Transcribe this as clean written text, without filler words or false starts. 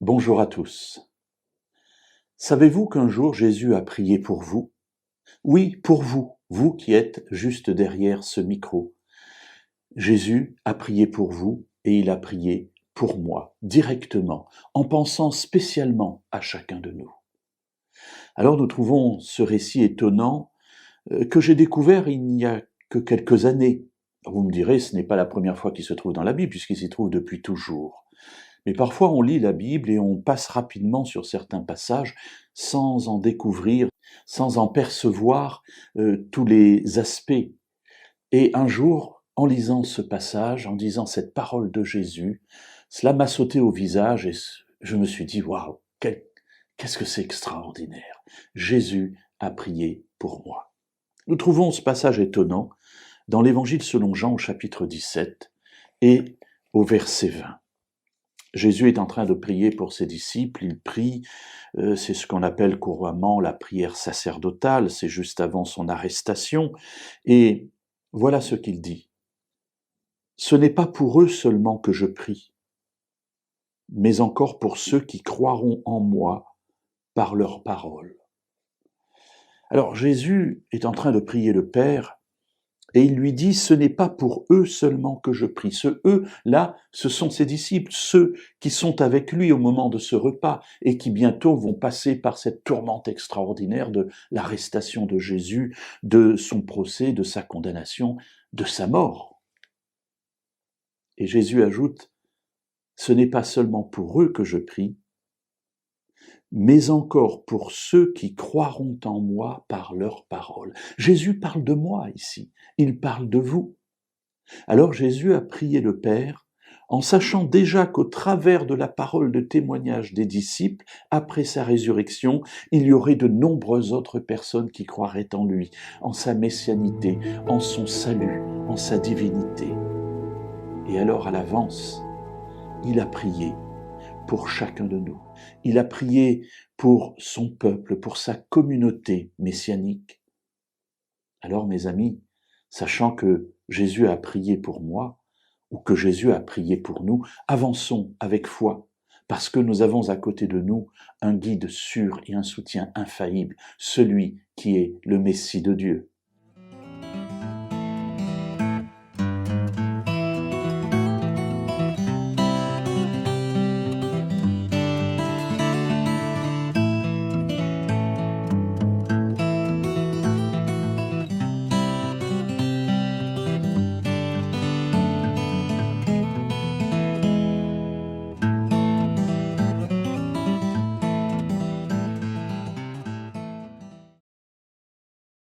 Bonjour à tous. Savez-vous qu'un jour Jésus a prié pour vous? Oui, pour vous, vous qui êtes juste derrière ce micro. Jésus a prié pour vous et il a prié pour moi, directement, en pensant spécialement à chacun de nous. Alors nous trouvons ce récit étonnant que j'ai découvert il n'y a que quelques années. Vous me direz, ce n'est pas la première fois qu'il se trouve dans la Bible, puisqu'il s'y trouve depuis toujours. Mais parfois on lit la Bible et on passe rapidement sur certains passages sans en découvrir, sans en percevoir tous les aspects. Et un jour, en lisant ce passage, en disant cette parole de Jésus, cela m'a sauté au visage et je me suis dit, waouh, qu'est-ce que c'est extraordinaire. Jésus a prié pour moi. Nous trouvons ce passage étonnant dans l'Évangile selon Jean au chapitre 17 et au verset 20. Jésus est en train de prier pour ses disciples, il prie, c'est ce qu'on appelle couramment la prière sacerdotale, c'est juste avant son arrestation, et voilà ce qu'il dit. Ce n'est pas pour eux seulement que je prie, mais encore pour ceux qui croiront en moi par leur parole. Alors Jésus est en train de prier le Père, et il lui dit, ce n'est pas pour eux seulement que je prie. Ce eux-là, ce sont ses disciples, ceux qui sont avec lui au moment de ce repas et qui bientôt vont passer par cette tourmente extraordinaire de l'arrestation de Jésus, de son procès, de sa condamnation, de sa mort. Et Jésus ajoute, ce n'est pas seulement pour eux que je prie, mais encore pour ceux qui croiront en moi par leur parole. Jésus parle de moi ici, il parle de vous. Alors Jésus a prié le Père en sachant déjà qu'au travers de la parole de témoignage des disciples, après sa résurrection, il y aurait de nombreuses autres personnes qui croiraient en lui, en sa messianité, en son salut, en sa divinité. Et alors à l'avance, il a prié pour chacun de nous. Il a prié pour son peuple, pour sa communauté messianique. Alors mes amis, sachant que Jésus a prié pour moi, ou que Jésus a prié pour nous, avançons avec foi, parce que nous avons à côté de nous un guide sûr et un soutien infaillible, celui qui est le Messie de Dieu.